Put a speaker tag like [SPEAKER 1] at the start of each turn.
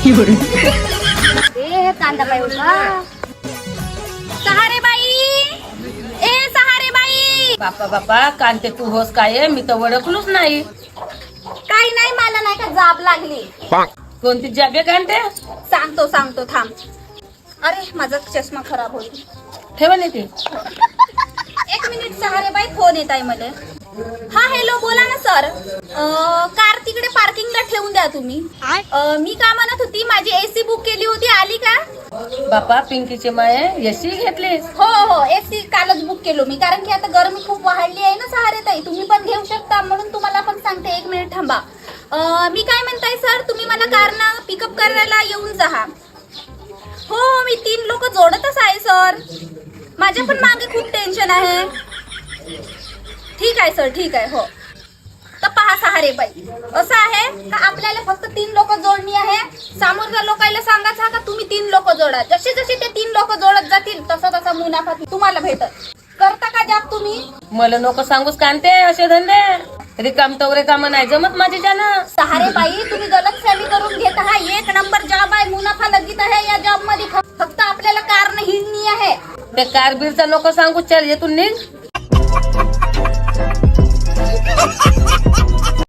[SPEAKER 1] ए कांदा बाई होता सहारे बाई, ए सहारे बाई.
[SPEAKER 2] बापा बापा कांते तू होस काय? मी तर ओळखलूच नाही.
[SPEAKER 1] काही नाही, मला नाही का जाब लागली.
[SPEAKER 2] कोणती जागे कांते?
[SPEAKER 1] सांगतो थांब. अरे माझा चष्मा खराब होईल.
[SPEAKER 2] ठेवा नाही ते.
[SPEAKER 1] एक मिनिट सहारे बाई, फोन येत आहे मला. हा हॅलो, बोला ना सर. कार तिकडे पार्किंगला ठेवून द्या तुम्ही. मी काय म्हणत होती, माझी एसी बुक केली होती, आली का?
[SPEAKER 2] बापा पिंकीचे माये एसी घेतलीस?
[SPEAKER 1] हो एसी कालच बुक केलो मी, कारण की आता गरमी खूप वाढली आहे ना सहारे ताई. तुम्ही पण घेऊ शकता म्हणून तुम्हाला पण सांगते. एक मिनिट थांबा. मी काय म्हणताय सर, तुम्ही मला कारनं पिकअप करायला येऊन जा. हो मी 3 लोक जोडतच आहे सर. माझ्या पण मागे खूप टेन्शन आहे. ठीक आहे सर, ठीक आहे. हो तर पहा सहारे बाई, असं आहे का आपल्याला फक्त 3 लोक जोडणी आहे. समोरच्या लोकांना सांगायचं का तुम्ही 3 लोक जोडा. जसे जसे ते 3 लोक जोडत जातील तसा तसा मुनाफा तुम्हाला भेटत. करता का जॉब तुम्ही?
[SPEAKER 2] मला नको सांगूस कांते असे धंदे. रिकाम तवरे काम नाही जमत माझे जाणं.
[SPEAKER 1] सहारे बाई, तुम्ही गलतफहमी करून घेत आहात. 1 नंबर जॉब आहे, मुनाफा लगीत आहे या जॉब मध्ये. फक्त आपल्याला कारने हिंडणी आहे.
[SPEAKER 2] ते कारबीरचा नको सांगू. चल येथून निघ.